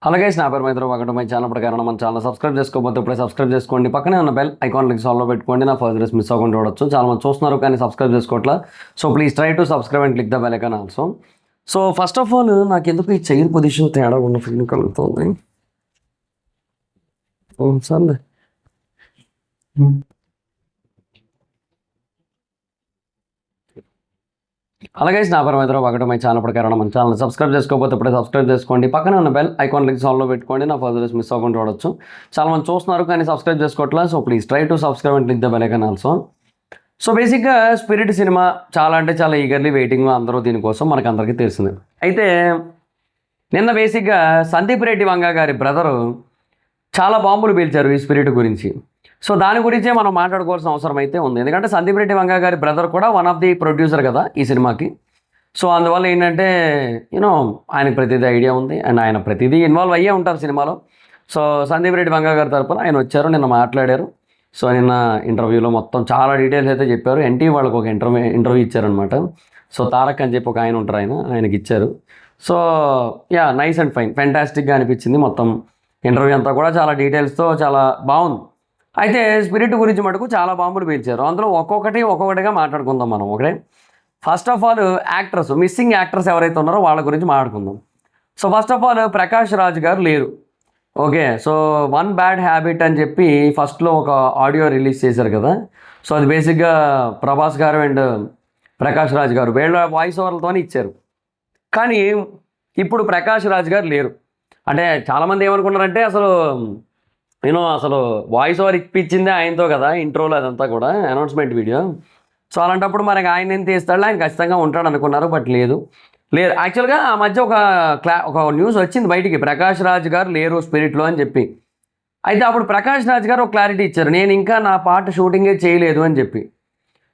అలాగే నా పేరు మైత్రి ఒకటి మై ఛానల్ ప్రకారం మన ఛానల్ సబ్స్క్రైబ్ చేసుకోకపోతే ఇప్పుడే సబ్స్క్రైబ్ చేసుకోండి. పక్కనే ఉన్న బెల్ ఐకాన్ లింక్ సాల్వ్లో పెట్టుకోండి. నా ఫర్దర్స్ మిస్ అవ్వకుండా చూడొచ్చు. చాలా మంది చూస్తున్నారు కానీ సబ్స్క్రైబ్ చేసుకోవట్లా. So please try to subscribe and click the bell icon also. So first of all నాకు ఎందుకు ఈ చైర్ పొజిషన్ తేడా ఉన్న ఫీలింగ్ కలుగుతుంది. సర్లే అలాగే నా పేరు మైత్రి ఒకటి మై ఛానల్ ప్రకారం మన ఛానల్ సబ్స్క్రైబ్ చేసుకోకపోతే ఇప్పుడే సబ్స్క్రైబ్ చేసుకోండి. పక్కనే ఉన్న బెల్ ఐకాన్ లింక్ సాల్వ్లో పెట్టుకోండి. నా ఫర్దర్స్ మిస్ అవ్వకుండా చూడొచ్చు. చాలా మంది చూస్తున్నారు కానీ సబ్స్క్రైబ్ చేసుకోవట్లా. So please try to subscribe and click the bell icon also. So బేసిక్గా స్పిరిట్ సినిమా చాలా అంటే చాలా ఈగర్లీ వెయిటింగ్ అందరూ దీనికోసం మనకు అందరికీ తెలిసింది. అయితే నిన్న బేసిక్గా సందీప్ రెడ్డి వంగ గారి బ్రదరు చాలా బాంబులు పీల్చారు ఈ స్పిరిట్ గురించి. సో దాని గురించే మనం మాట్లాడుకోవాల్సిన అవసరం అయితే ఉంది. ఎందుకంటే సందీప్ రెడ్డి వంగ గారి బ్రదర్ కూడా వన్ ఆఫ్ ది ప్రొడ్యూసర్ కదా ఈ సినిమాకి. సో అందువల్ల ఏంటంటే యూనో ఆయనకు ప్రతిదీ ఐడియా ఉంది అండ్ ఆయన ప్రతిదీ ఇన్వాల్వ్ అయ్యే ఉంటారు సినిమాలో. సో సందీప్ రెడ్డి వంగ గారి తరపున ఆయన వచ్చారు, నిన్న మాట్లాడారు. సో నిన్న ఇంటర్వ్యూలో మొత్తం చాలా డీటెయిల్స్ అయితే చెప్పారు. ఎన్టీ వాళ్ళకి ఒక ఇంటర్వ్యూ ఇచ్చారనమాట. సో తారక్ అని చెప్పి ఒక ఆయన ఉంటారు, ఆయనకి ఇచ్చారు. So ya nice and fine, ఫెంటాస్టిక్గా అనిపించింది మొత్తం ఇంటర్వ్యూ అంతా కూడా. చాలా డీటెయిల్స్తో చాలా బాగుంది. అయితే స్పిరిట్ గురించి మటుకు చాలా బాంబులు పీల్చారు. అందులో ఒక్కొక్కటిగా మాట్లాడుకుందాం మనం. ఒకటే first of all actors, missing actors ఎవరైతే ఉన్నారో వాళ్ళ గురించి మాట్లాడుకుందాం. So first of all Prakash Raj గారు లేరు. Okay, so one bad habit అని చెప్పి ఫస్ట్లో ఒక ఆడియో రిలీజ్ చేశారు కదా. సో అది బేసిక్గా ప్రభాస్ గారు అండ్ ప్రకాష్ రాజ్ గారు వీళ్ళ వాయిస్ ఓవర్లతోనే ఇచ్చారు. కానీ ఇప్పుడు ప్రకాష్ రాజ్ గారు లేరు. అంటే చాలామంది ఏమనుకున్నారంటే అసలు వాయిస్ ఓవర్ ఇప్పించిందే ఆయనతో కదా ఇంట్రోలో అదంతా కూడా అనౌన్స్మెంట్ వీడియో. సో అలాంటప్పుడు మనకి ఆయన ఎంత తీస్తాడు, ఆయన ఖచ్చితంగా ఉంటాడు అనుకున్నారు. బట్ లేదు. యాక్చువల్గా ఆ మధ్య ఒక న్యూస్ వచ్చింది బయటికి, ప్రకాష్ రాజ్ గారు లేరు స్పిరిట్లో అని చెప్పి. అయితే అప్పుడు ప్రకాష్ రాజ్ గారు ఒక క్లారిటీ ఇచ్చారు, నేను ఇంకా నా పార్ట్ షూటింగే చేయలేదు అని చెప్పి.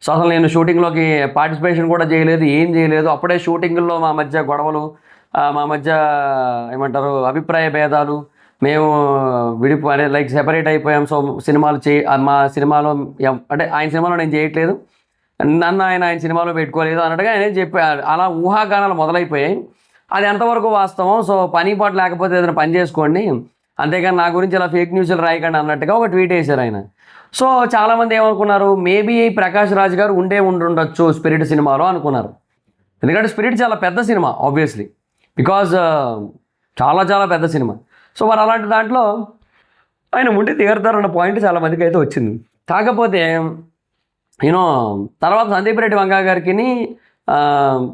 సో అసలు నేను షూటింగ్లోకి పార్టిసిపేషన్ కూడా చేయలేదు, ఏం చేయలేదు. అప్పుడే షూటింగ్లో మా మధ్య గొడవలు, మా మధ్య ఏమంటారు అభిప్రాయ భేదాలు, మేము అదే లైక్ సెపరేట్ అయిపోయాం. సో మా సినిమాలో అంటే ఆయన సినిమాలో నేను చేయట్లేదు, నన్ను ఆయన సినిమాలో పెట్టుకోలేదు అన్నట్టుగా ఆయన చెప్పారు. అలా ఊహాగానాలు మొదలైపోయాయి. అది ఎంతవరకు వాస్తవం? సో పని పాటు లేకపోతే ఏదైనా పని చేసుకోండి, అంతేగాని నా గురించి ఇలా ఫేక్ న్యూస్లు రాయకండి అన్నట్టుగా ఒక ట్వీట్ వేశారు ఆయన. సో చాలామంది ఏమనుకున్నారు, మేబీ ప్రకాష్ రాజ్ గారు ఉండొచ్చు స్పిరిట్ సినిమాలో అనుకున్నారు. ఎందుకంటే స్పిరిట్ చాలా పెద్ద సినిమా ఆబ్వియస్లీ, బికాజ్ చాలా చాలా పెద్ద సినిమా. సో మరి అలాంటి దాంట్లో ఆయన ఉండి తీరుతారన్న పాయింట్ చాలామందికి అయితే వచ్చింది. కాకపోతే తర్వాత సందీప్ రెడ్డి వంగ గారికి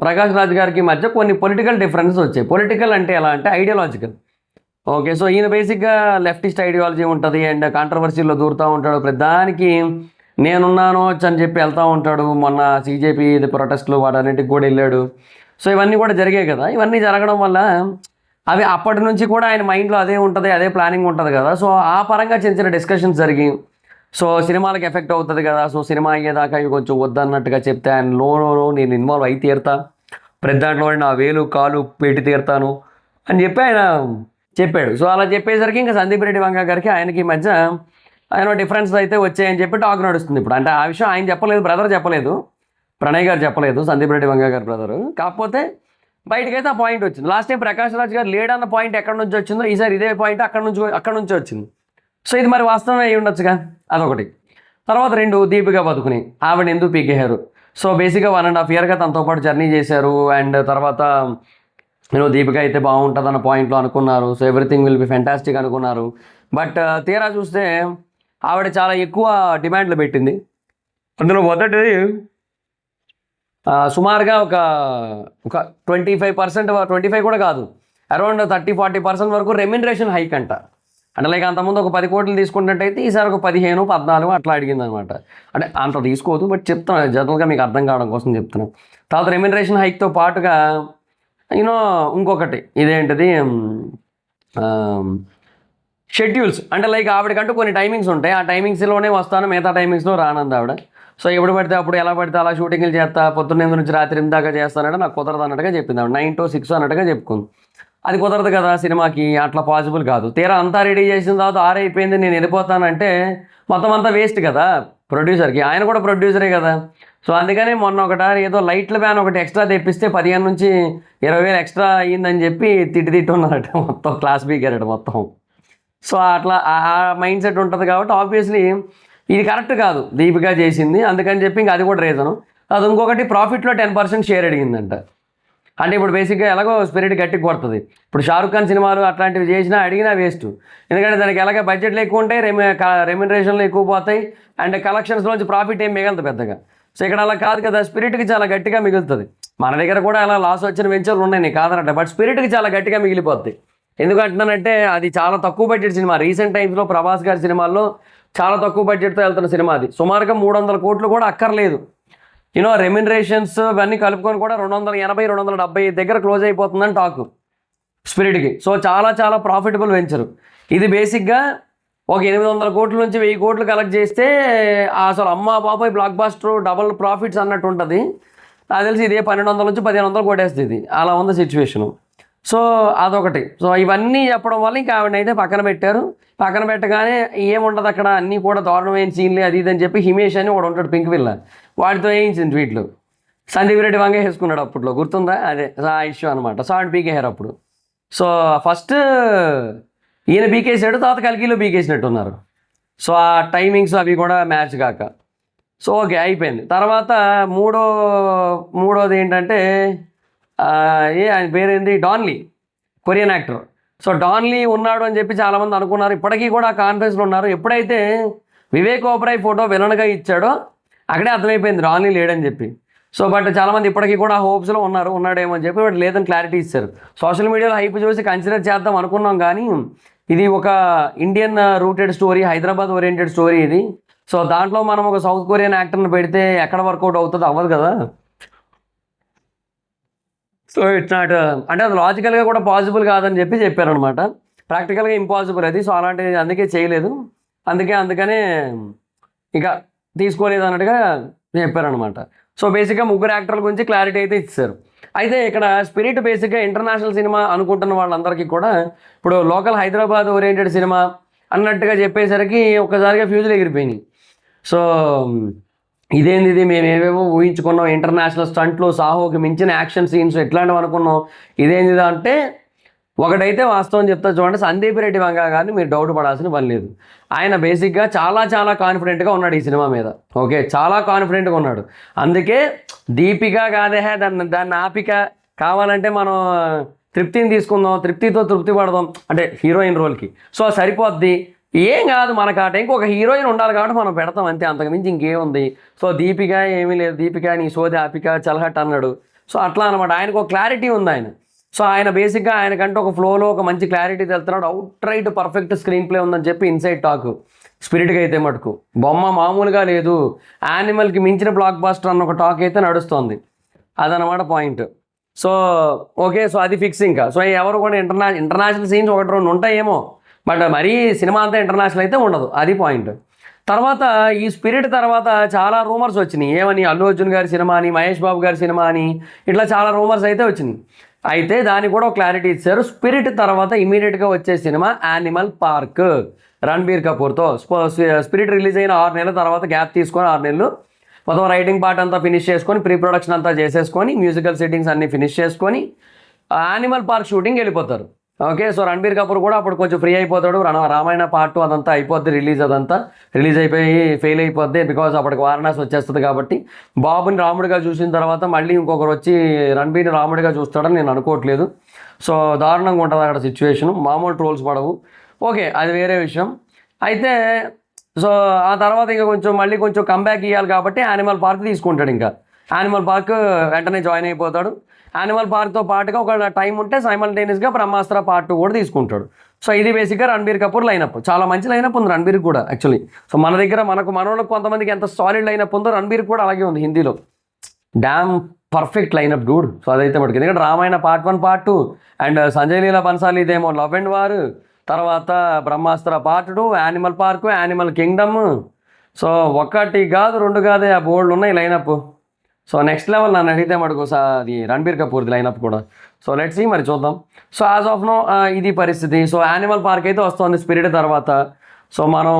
ప్రకాష్ రాజ్ గారికి మధ్య కొన్ని పొలిటికల్ డిఫరెన్సెస్ వచ్చాయి. పొలిటికల్ అంటే ఎలా అంటే ఐడియాలజికల్. ఓకే, సో ఈయన బేసిక్గా లెఫ్టిస్ట్ ఐడియాలజీ ఉంటుంది అండ్ కాంట్రవర్సీలో దూరుతూ ఉంటాడు. ప్రతిదానికి నేనున్నాను అని చెప్పి వెళ్తూ ఉంటాడు. మొన్న CJP ప్రొటెస్ట్లు వాటన్నిటికి కూడా వెళ్ళాడు. సో ఇవన్నీ కూడా జరిగాయి కదా. ఇవన్నీ జరగడం వల్ల అవి అప్పటి నుంచి కూడా ఆయన మైండ్లో అదే ఉంటుంది, అదే ప్లానింగ్ ఉంటుంది కదా. సో ఆ పరంగా చిన్న చిన్న డిస్కషన్స్ జరిగి, సో సినిమాలకు ఎఫెక్ట్ అవుతుంది కదా. సో సినిమా అయ్యేదాకా ఇవి కొంచెం వద్దన్నట్టుగా చెప్తే ఆయన నేను ఇన్వాల్వ్ అయి తీరుతా, ప్రతి దాంట్లో నా వేలు కాలు పెట్టి తీరుతాను అని చెప్పి ఆయన చెప్పాడు. సో అలా చెప్పేసరికి ఇంకా సందీప్ రెడ్డి వంగ గారికి ఆయనకి మధ్య డిఫరెన్స్ అయితే వచ్చాయని చెప్పి టాక్ నడుస్తుంది ఇప్పుడు. అంటే ఆ విషయం ఆయన చెప్పలేదు, బ్రదర్ చెప్పలేదు, ప్రణయ్ గారు చెప్పలేదు, సందీప్ రెడ్డి వంగ గారి బ్రదరు. కాకపోతే బయటకైతే ఆ పాయింట్ వచ్చింది. లాస్ట్ టైం ప్రకాష్ రాజ్ గారు లేడన్న పాయింట్ ఎక్కడి నుంచి వచ్చిందో ఈసారి ఇదే పాయింట్ అక్కడ నుంచి వచ్చింది. సో ఇది మరి వాస్తవం అయి ఉండొచ్చుగా, అదొకటి. తర్వాత 2 దీపిక పదుకుని ఆవిడ ఎందుకు పీకేశారు. సో బేసిక్గా 1.5 yearగా తనతో పాటు జర్నీ చేశారు. అండ్ తర్వాత దీపిక అయితే బాగుంటుంది అన్న పాయింట్లో అనుకున్నారు. So everything will be fantastic అనుకున్నారు. బట్ తీరా చూస్తే ఆవిడ చాలా ఎక్కువ డిమాండ్లు పెట్టింది. అందులో మొదటిది సుమారుగా ఒక 25%, 25 కూడా కాదు, అరౌండ్ 30-40% వరకు రెమ్యునరేషన్ హైక్ అంట. అంటే లైక్ అంతకుముందు ఒక 10 కోట్లు తీసుకున్నట్టయితే ఈసారి ఒక 15-14 అట్లా అడిగింది అనమాట. అంటే అంత తీసుకోవద్దు, బట్ చెప్తున్నాను జనరల్గా మీకు అర్థం కావడం కోసం చెప్తున్నాను. తర్వాత రెమ్యునరేషన్ హైక్తో పాటుగా ఇంకొకటి ఇదేంటిది షెడ్యూల్స్. అంటే లైక్ ఆవిడకంటూ కొన్ని టైమింగ్స్ ఉంటాయి, ఆ టైమింగ్స్లోనే వస్తాను, మిగతా టైమింగ్స్లో రానంది ఆవిడ. సో ఎప్పుడు పడితే అప్పుడు ఎలా పడితే అలా షూటింగ్లు చేస్తా, పొద్దున్న నుంచి రాత్రి 8 దాకా చేస్తానంటే నాకు కుదరదు అన్నట్టుగా చెప్పింది ఆవిడ. 9 to 6 అన్నట్టుగా చెప్పుకుంది. అది కుదరదు కదా సినిమాకి, అట్లా పాసిబుల్ కాదు. తీరా అంతా రెడీ చేసిన తర్వాత 6 అయిపోయింది నేను వెళ్ళిపోతానంటే మొత్తం అంతా వేస్ట్ కదా ప్రొడ్యూసర్కి. ఆయన కూడా ప్రొడ్యూసరే కదా. సో అందుకని మొన్న ఒకటి ఏదో లైట్ల బ్యాన్ ఒకటి ఎక్స్ట్రా తెప్పిస్తే 15 నుంచి 20,000 ఎక్స్ట్రా అయ్యిందని చెప్పి తిట్టి ఉన్నారట మొత్తం క్లాస్ బీగారట మొత్తం. సో అట్లా ఆ మైండ్ సెట్ ఉంటుంది కాబట్టి ఆబ్వియస్లీ ఇది కరెక్ట్ కాదు దీపిక చేసింది, అందుకని చెప్పి ఇంకా అది కూడా రీజను. అది ఇంకొకటి ప్రాఫిట్లో 10% షేర్ అడిగిందంట. అంటే ఇప్పుడు బేసిక్గా ఎలాగో స్పిరిట్ గట్టికి కొడుతుంది. ఇప్పుడు షారుఖ్ ఖాన్ సినిమాలు అట్లాంటివి చేసినా అడిగినా వేస్ట్, ఎందుకంటే దానికి ఎలాగ బడ్జెట్లు ఎక్కువ ఉంటాయి, రెమ్యునరేషన్లు ఎక్కువ పోతాయి, అండ్ కలెక్షన్స్లోంచి ప్రాఫిట్ ఏం మిగలదు పెద్దగా. సో ఇక్కడ అలా కాదు కదా, స్పిరిట్కి చాలా గట్టిగా మిగులుతుంది. మన దగ్గర కూడా అలా లాస్ వచ్చిన వెంచర్లు ఉన్నాయి, నీకు కాదనట, బట్ స్పిరిట్కి చాలా గట్టిగా మిగిలిపోద్ది. ఎందుకంటున్నానంటే అది చాలా తక్కువ బడ్జెట్ సినిమా. రీసెంట్ టైమ్స్లో ప్రభాస్ గారి సినిమాల్లో చాలా తక్కువ బడ్జెట్తో వెళ్తున్న సినిమా అది. సుమారుగా 300 కోట్లు కూడా అక్కర్లేదు. రెమ్యునరేషన్స్ ఇవన్నీ కలుపుకొని కూడా 280, 270 దగ్గర క్లోజ్ అయిపోతుందని టాక్ స్పిరిట్కి. సో చాలా చాలా ప్రాఫిటబుల్ వెంచరు ఇది. బేసిక్గా ఒక 800 కోట్ల నుంచి 1000 కోట్లు కలెక్ట్ చేస్తే అసలు అమ్మ బాబాయ్ బ్లాక్ బాస్టర్ డబల్ ప్రాఫిట్స్ అన్నట్టు ఉంటుంది. నాకు తెలిసి ఇదే 1200 నుంచి 1500 కొట్టేస్తుంది ఇది, అలా ఉంది సిచ్యువేషను. సో అదొకటి. సో ఇవన్నీ చెప్పడం వల్ల ఇంకా ఆవిడనైతే పక్కన పెట్టారు. పక్కన పెట్టగానే ఏముండదు అక్కడ, అన్నీ కూడా దారుణమైన సీన్లే అది ఇది అని చెప్పి హిమేష్ అని ఒకడు ఉంటాడు పింక్ పిల్ల, వాడితో వేయించింది ట్వీట్లు. సందీప్ రెడ్డి వంగే వేసుకున్నాడు అప్పట్లో, గుర్తుందా? అదే ఆ ఇష్యూ అనమాట. సో ఆవిడ పీకేశారు అప్పుడు. సో ఫస్ట్ ఈయన పీకేసాడు, తర్వాత కల్కిలో పీకేసినట్టున్నారు. సో ఆ టైమింగ్స్ అవి కూడా మ్యాచ్ కాక సో ఓకే అయిపోయింది. తర్వాత మూడోది ఏంటంటే ఆయన పేరేంది, Don Lee, Korean actor. So Don Lee ఉన్నాడు అని చెప్పి చాలామంది అనుకున్నారు, ఇప్పటికీ కూడా కాన్ఫిడెన్స్లో ఉన్నారు. ఎప్పుడైతే వివేక్ ఓబరాయ్ ఫోటో విలన్గా ఇచ్చాడో అక్కడే అర్థమైపోయింది డాన్లీ లేడని చెప్పి. సో బట్ చాలామంది ఇప్పటికీ కూడా హోప్స్లో ఉన్నాడేమో అని చెప్పి బట్ లేదని క్లారిటీ ఇచ్చారు. సోషల్ మీడియాలో హైప్ చూసి కన్సిడర్ చేద్దాం అనుకున్నాం, కానీ ఇది ఒక Indian rooted story, Hyderabad oriented story ఇది. సో దాంట్లో మనం ఒక సౌత్ కొరియన్ యాక్టర్ని పెడితే ఎక్కడ వర్కౌట్ అవుతుందో అవ్వదు కదా. సో ఇట్స్ నాట్ అంటే అది లాజికల్గా కూడా పాసిబుల్ కాదని చెప్పారనమాట. ప్రాక్టికల్గా ఇంపాసిబుల్ అది. సో అలాంటిది అందుకే చేయలేదు, అందుకనే ఇంకా తీసుకోలేదు అన్నట్టుగా చెప్పారనమాట. సో బేసిక్గా ముగ్గురు యాక్టర్ల గురించి క్లారిటీ అయితే ఇచ్చారు. అయితే ఇక్కడ స్పిరిట్ బేసిక్గా ఇంటర్నేషనల్ సినిమా అనుకుంటున్న వాళ్ళందరికీ కూడా ఇప్పుడు లోకల్ హైదరాబాద్ ఓరియంటెడ్ సినిమా అన్నట్టుగా చెప్పేసరికి ఒక్కసారిగా ఫ్యూజులు ఎగిరిపోయినాయి. సో ఇదేంది, మేము ఏవేవో ఊహించుకున్నాం, ఇంటర్నేషనల్ స్టంట్లు, సాహోకి మించిన యాక్షన్ సీన్స్ ఎట్లాంటివి అనుకున్నాం, ఇదేంది అంటే ఒకటైతే వాస్తవం చెప్తా చూడండి, సందీప్ రెడ్డి వంగ గారిని మీరు డౌట్ పడాల్సిన పని లేదు. ఆయన బేసిక్గా చాలా చాలా కాన్ఫిడెంట్గా ఉన్నాడు ఈ సినిమా మీద. ఓకే, చాలా కాన్ఫిడెంట్గా ఉన్నాడు. అందుకే దీపిక కాదే దాన్ని ఆపిక కావాలంటే మనం తృప్తిని తీసుకుందాం, తృప్తితో తృప్తి పడదాం అంటే హీరోయిన్ రోల్కి. సో సరిపోద్ది, ఏం కాదు మనకు ఆ టైంకి ఒక హీరోయిన్ ఉండాలి కాబట్టి మనం పెడతాం అంతే, అంతకుమించి ఇంకేముంది. సో దీపిక ఏమీ లేదు, దీపిక నీ సోది ఆపిక చలహట్ అన్నాడు. సో అట్లా అనమాట, ఆయనకు ఒక క్లారిటీ ఉంది ఆయన. సో ఆయన బేసిక్గా ఆయనకంటే ఒక ఫ్లోలో ఒక మంచి క్లారిటీ తెలుస్తున్నాడు. Outright perfect screenplay ఉందని చెప్పి ఇన్సైడ్ టాక్. స్పిరిట్గా అయితే మటుకు బొమ్మ మామూలుగా లేదు, యానిమల్కి మించిన బ్లాక్ బాస్టర్ అన్న ఒక టాక్ అయితే నడుస్తుంది. అదనమాట పాయింట్. సో ఓకే, సో అది ఫిక్స్. ఇంకా సో ఎవరు కూడా ఇంటర్నేషనల్ సీన్స్ 1-2 ఉంటాయేమో, బట్ మరీ సినిమా అంతా ఇంటర్నేషనల్ అయితే ఉండదు, అది పాయింట్. తర్వాత ఈ స్పిరిట్ తర్వాత చాలా రూమర్స్ వచ్చినాయి. ఏమని, అల్లు అర్జున్ గారి సినిమా అని, మహేష్ బాబు గారి సినిమా అని, ఇట్లా చాలా రూమర్స్ అయితే వచ్చినాయి. అయితే దానికి కూడా ఒక క్లారిటీ ఇచ్చారు. స్పిరిట్ తర్వాత ఇమీడియట్గా వచ్చే సినిమా యానిమల్ పార్క్ రణబీర్ కపూర్తో. స్పిరిట్ రిలీజ్ అయిన 6 నెలల తర్వాత గ్యాప్ తీసుకొని 6 నెలలు మొత్తం రైటింగ్ పార్ట్ అంతా ఫినిష్ చేసుకొని, ప్రీ ప్రొడక్షన్ అంతా చేసేసుకొని, మ్యూజికల్ సెట్టింగ్స్ అన్నీ ఫినిష్ చేసుకొని యానిమల్ పార్క్ షూటింగ్ వెళ్ళిపోతారు. ఓకే, సో రణబీర్ కపూర్ కూడా అప్పుడు కొంచెం ఫ్రీ అయిపోతాడు. రామాయణ పార్ట్ 2 అదంతా అయిపోద్ది, రిలీజ్ అయిపోయి ఫెయిల్ అయిపోద్ది, బికాజ్ అప్పటికి వారణాసి వచ్చేస్తుంది కాబట్టి. బాబుని రాముడిగా చూసిన తర్వాత మళ్ళీ ఇంకొకరు వచ్చి రణబీర్ని రాముడిగా చూస్తాడని నేను అనుకోవట్లేదు. సో దారుణంగా ఉంటుంది అక్కడ సిచ్యువేషను, మామూలు ట్రోల్స్ పడవు. ఓకే, అది వేరే విషయం. అయితే సో ఆ తర్వాత ఇంకా మళ్ళీ కొంచెం కంబ్యాక్ ఇవ్వాలి కాబట్టి యానిమల్ పార్క్ తీసుకుంటాడు. ఇంకా యానిమల్ పార్క్ వెంటనే జాయిన్ అయిపోతాడు. యానిమల్ పార్క్తో పాటుగా ఒక టైం ఉంటే సైమల్టేనియస్గా బ్రహ్మాస్త్ర పార్ట్ 2 కూడా తీసుకుంటాడు. సో ఇది బేసిక్గా రణబీర్ కపూర్ లైనప్. చాలా మంచి లైనప్ ఉంది రణబీర్కి కూడా యాక్చువల్లీ. సో మన దగ్గర మనోళ్ళకి కొంతమందికి ఎంత సాలిడ్ లైనప్ ఉందో రణబీర్ కూడా అలాగే ఉంది హిందీలో. Damn perfect lineup dude. So అదైతే మటుకు, ఎందుకంటే Ramayana part 1, part 2 and Sanjay Leela Bhansali ఇదేమో లవ్ అండ్ వార్, తర్వాత Brahmastra part 2, Animal Park, Animal Kingdom. So 1 కాదు 2 కాదే, ఆ బోర్డులు ఉన్నాయి లైనప్. సో నెక్స్ట్ లెవెల్ నన్ను అడిగితే మటుకు అది రణబీర్ కపూర్ది లైనప్ కూడా. సో లెట్స్ సీ, మరి చూద్దాం. సో యాజ్ ఆఫ్ నో ఇది పరిస్థితి. సో యానిమల్ పార్క్ అయితే వస్తుంది స్పిరిట్ తర్వాత. సో మనం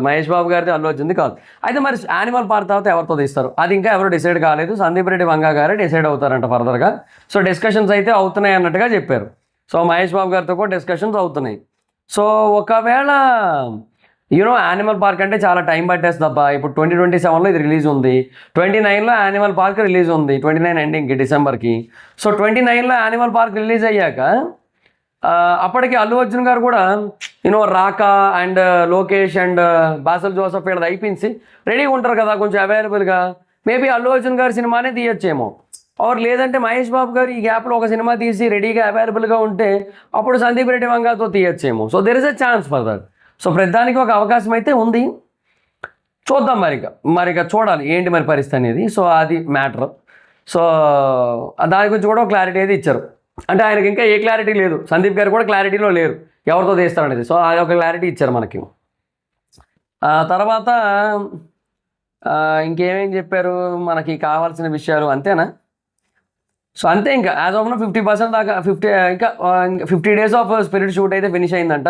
మహేష్ బాబు గారిది అల్లు అర్జున్ది కాదు. అయితే మరి యానిమల్ పార్క్ తర్వాత ఎవరితో తీస్తారు అది ఇంకా ఎవరు డిసైడ్ కాలేదు. సందీప్ రెడ్డి వంగ గారే డిసైడ్ అవుతారంట ఫర్దర్గా. సో డిస్కషన్స్ అయితే అవుతున్నాయి అన్నట్టుగా చెప్పారు. సో మహేష్ బాబు గారితో కూడా డిస్కషన్స్ అవుతున్నాయి. సో ఒకవేళ యానిమల్ పార్క్ అంటే చాలా టైం పట్టేస్తుంది అబ్బా. ఇప్పుడు 2027లో ఇది రిలీజ్ ఉంది, 29లో యానిమల్ పార్క్ రిలీజ్ ఉంది, 29 ఎండింగ్కి డిసెంబర్కి. సో 29లో యానిమల్ పార్క్ రిలీజ్ అయ్యాక అప్పటికి అల్లు అర్జున్ గారు కూడా రాకా అండ్ లోకేష్ అండ్ బాసల్ జోసఫ్ వీళ్ళది అయిపోయింది, రెడీగా ఉంటారు కదా కొంచెం అవైలబుల్గా. మేబీ అల్లు అర్జున్ గారి సినిమానే తీయొచ్చేమో. ఆర్ లేదంటే మహేష్ బాబు గారు ఈ గ్యాప్లో ఒక సినిమా తీసి రెడీగా అవైలబుల్గా ఉంటే అప్పుడు సందీప్ రెడ్డి వంగతో తీయొచ్చేమో. So there is a chance for that. So ప్రతిదానికి ఒక అవకాశం అయితే ఉంది. చూద్దాం మరిక చూడాలి ఏంటి మరి పరిస్థితి అనేది. సో అది మ్యాటర్. సో దాని గురించి కూడా క్లారిటీ అయితే ఇచ్చారు. అంటే ఆయనకి ఇంకా ఏ క్లారిటీ లేదు, సందీప్ గారు కూడా క్లారిటీలో లేరు ఎవరితో తీస్తారనేది. సో అది ఒక క్లారిటీ ఇచ్చారు మనకి. తర్వాత ఇంకేమేం చెప్పారు మనకి కావాల్సిన విషయాలు అంతేనా? సో అంతే, ఇంకా యాజ్ ఆఫ్ 50% దాకా 50 డేస్ ఆఫ్ స్పిరిట్ షూట్ అయితే ఫినిష్ అయిందంట.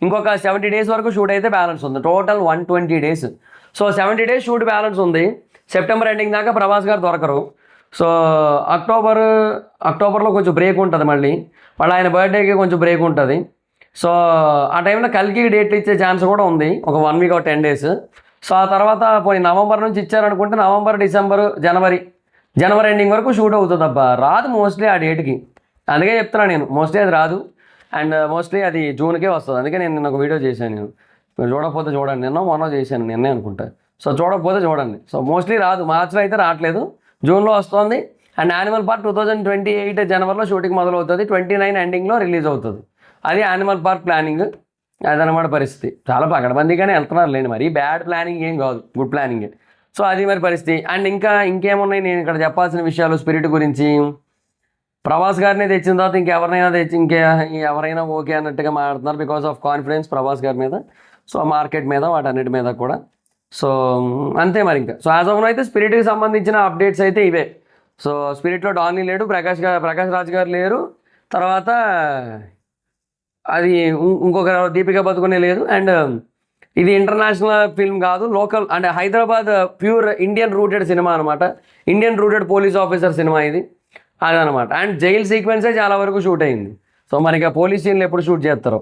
ఇంకొక 70 డేస్ వరకు షూట్ అయితే బ్యాలెన్స్ ఉంది. Total 120 days. So 70 days shoot balance ఉంది. సెప్టెంబర్ ఎండింగ్ దాకా ప్రభాస్ గారు దొరకరు. సో అక్టోబర్లో కొంచెం బ్రేక్ ఉంటుంది, మళ్ళీ ఆయన బర్త్డేకి కొంచెం బ్రేక్ ఉంటుంది. సో ఆ టైంలో కలికి డేట్లు ఇచ్చే ఛాన్స్ కూడా ఉంది, ఒక 1 వీక్ 10 డేస్. సో ఆ తర్వాత పోయి నవంబర్ నుంచి ఇచ్చారనుకుంటే నవంబర్, డిసెంబర్, జనవరి ఎండింగ్ వరకు షూట్ అవుతుంది అబ్బా. రాదు మోస్ట్లీ ఆ డేట్కి, అందుకే చెప్తున్నాను నేను మోస్ట్లీ అది రాదు. అండ్ మోస్ట్లీ అది జూన్కే వస్తుంది. అందుకే నేను నిన్న ఒక వీడియో చేశాను. మీరు చూడకపోతే చూడండి, మొన్న చేశాను నిన్నే అనుకుంటా. సో చూడకపోతే చూడండి. సో మోస్ట్లీ రాదు, మార్చిలో అయితే రావట్లేదు, జూన్లో వస్తుంది. అండ్ యానిమల్ పార్క్ 2028 జనవరిలో షూటింగ్ మొదలవుతుంది, 29 ఎండింగ్లో రిలీజ్ అవుతుంది. అది యానిమల్ పార్క్ ప్లానింగ్, అదనమాట పరిస్థితి. చాలా పకడ్బందీగానే వెళ్తున్నారు లేండి, మరి బ్యాడ్ ప్లానింగ్ ఏం కాదు, గుడ్ ప్లానింగే. సో అది మరి పరిస్థితి. అండ్ ఇంకేమున్నాయి నేను ఇక్కడ చెప్పాల్సిన విషయాలు స్పిరిట్ గురించి. ప్రభాస్ గారిని తెచ్చిన తర్వాత ఎవరైనా ఓకే అన్నట్టుగా మాట్లాడుతున్నారు బికాస్ ఆఫ్ కాన్ఫిడెన్స్ ప్రభాస్ గారి మీద, సో మార్కెట్ మీద, వాటన్నిటి మీద కూడా. సో అంతే మరి ఇంకా. సో యాజ్ ఆఫ్ నౌ అయితే స్పిరిట్కి సంబంధించిన అప్డేట్స్ అయితే ఇవే. సో స్పిరిట్లో డానీ లేడు, ప్రకాష్ రాజ్ గారు లేరు, తర్వాత అది ఇంకొక దీపికా పదుకొనే లేదు. అండ్ ఇది ఇంటర్నేషనల్ ఫిల్మ్ కాదు, లోకల్ అంటే Hyderabad pure Indian rooted cinema అనమాట. Indian rooted police officer cinema ఇది, అదనమాట. అండ్ జైల్ సీక్వెన్సే చాలా వరకు షూట్ అయింది. సో మనకి పోలీస్ సీన్లు ఎప్పుడు షూట్ చేస్తారో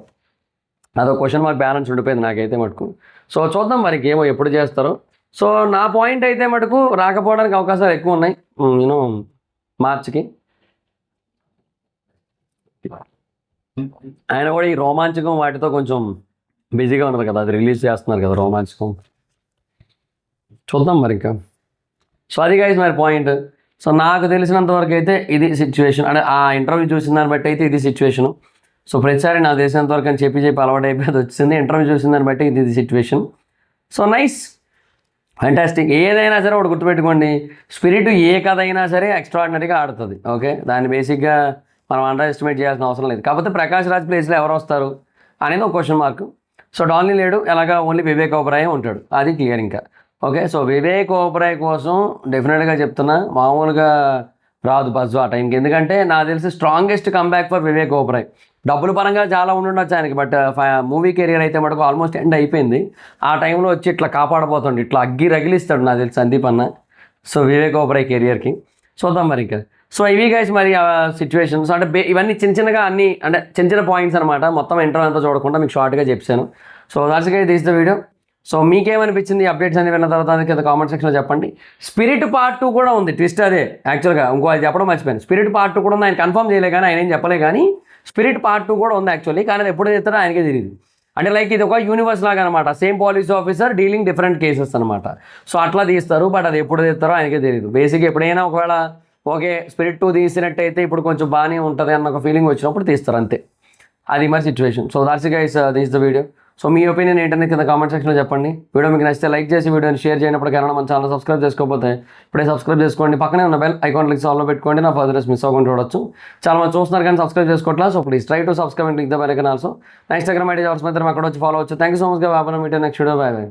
అదొక క్వశ్చన్ మార్క్ బ్యాలెన్స్ ఉండిపోయింది నాకైతే మటుకు. సో చూద్దాం మరికి ఏమో ఎప్పుడు చేస్తారో. సో నా పాయింట్ అయితే మటుకు రాకపోవడానికి అవకాశాలు ఎక్కువ ఉన్నాయి మార్చికి. ఆయన కూడా ఈ రోమాంచకం వాటితో కొంచెం బిజీగా ఉన్నారు కదా, అది రిలీజ్ చేస్తున్నారు కదా రోమాంచకం. చూద్దాం మరి ఇంకా. సో అది గైస్ మరి పాయింట్. సో నాకు తెలిసినంత వరకు అయితే ఇది సిచ్యువేషన్, అంటే ఆ ఇంటర్వ్యూ చూసిన దాన్ని బట్టి అయితే ఇది సిచ్యువేషను. సో ప్రతిసారి నాకు తెలిసినంత వరకు అని చెప్పి అలవాటు అయిపోయి వచ్చింది, ఇంటర్వ్యూ చూసిన దాన్ని బట్టి ఇది సిచ్యువేషన్. So nice, fantastic. ఏదైనా సరే ఒకటి గుర్తుపెట్టుకోండి, స్పిరిట్ ఏ కథ అయినా సరే ఎక్స్ట్రాడినరీగా ఆడుతుంది. ఓకే, దాన్ని బేసిక్గా మనం అండర్ ఎస్టిమేట్ చేయాల్సిన అవసరం లేదు. కాకపోతే ప్రకాష్ రాజ్ ప్లేస్లో ఎవరు వస్తారు అనేది ఒక క్వశ్చన్ మార్క్. సో డానీ లేడు, ఎలాగా ఓన్లీ వివేక్ ఓబరాయ్ ఉంటాడు, అది క్లియర్ ఇంకా. ఓకే, సో వివేక్ ఓబరాయ్ కోసం డెఫినెట్గా చెప్తున్నా, మామూలుగా రాదు బజ్ ఆ టైంకి. ఎందుకంటే నాకు తెలిసి strongest comeback for Vivek Oberoi. డబ్బుల పరంగా చాలా ఉండుండొచ్చు ఆయనకి, బట్ మూవీ కెరియర్ అయితే మటుకు ఆల్మోస్ట్ ఎండ్ అయిపోయింది. ఆ టైంలో వచ్చి ఇట్లా కాపాడబోతుండే, ఇట్లా అగ్గి రగిలిస్తాడు నాకు తెలిసి సందీప్ అన్న. సో వివేక్ ఓబరాయ్ కెరియర్కి చూద్దాం మరి ఇంకా. సో ఇవి గైస్ మరి సిచ్యువేషన్స్, అంటే ఇవన్నీ చిన్నగా అన్ని అంటే చిన్న పాయింట్స్ అనమాట. మొత్తం ఇంటర్వ్యూ అంతా చూడకుండా మీకు షార్ట్గా చెప్పాను. So that's guys this the video. So మీకేమనిపించింది అప్డేట్స్ అని విన్న తర్వాత కింద కామెంట్ సెక్షన్లో చెప్పండి. స్పిరిట్ పార్ట్ 2 కూడా ఉంది, ట్విస్ట్ అదే యాక్చువల్గా. ఇంకో అది చెప్పడం మర్చిపోయాను, స్పిరిట్ పార్ట్ 2 కూడా ఉంది. ఆయన కన్ఫర్మ్ చేయలే కానీ, ఆయన ఏం చెప్పలే కానీ స్పిరిట్ పార్ట్ 2 కూడా ఉంది యాక్చువల్లీ. కానీ అది ఎప్పుడు చేస్తారో ఆయనకే తెలియదు. అంటే లైక్ ఇది ఒక యూనివర్స్ లాగా అనమాట, same police officer dealing different cases అనమాట. సో అట్లా తీస్తారు, బట్ అది ఎప్పుడు తీస్తారో ఆయనకే తెలియదు. బేసిక్గా ఎప్పుడైనా ఒకవేళ ఓకే స్పిరిట్ 2 తీసినట్టయితే ఇప్పుడు కొంచెం బాగానే ఉంటుంది అన్న ఒక ఫీలింగ్ వచ్చినప్పుడు తీస్తారు అంతే. అది మరి situation. So that's guys this the video. So me opinion ఏంటనేది కింద కామెంట్ సెక్షన్లో చెప్పండి. వీడియో మీకు నచ్చితే లైక్ చేసి వీడియోని షేర్ చేయనప్పుడు కారణం మన ఛానల్ సబ్స్క్రైబ్ చేసుకోకపోతే ఇప్పుడే సబ్స్క్రైబ్ చేసుకోండి. పక్కనే ఉన్న బెల్ ఐకాన్ క్లిక్ ఆన్లో పెట్టుకోండి, నా ఫర్దర్స్ మిస్ అవ్వకుండా చూడొచ్చు. చాలా మంది చూస్తున్నారు కానీ సబ్స్క్రైబ్ చేసుకోవట్లా. So please try to subscribe and click the bell icon also. నా ఇన్స్టాగ్రామ్ ఐడి అవసరం అయితే అక్కడ వచ్చి ఫాలో అవచ్చు. థ్యాంక్ యూ సో మచ్ గా. Next video, bye by.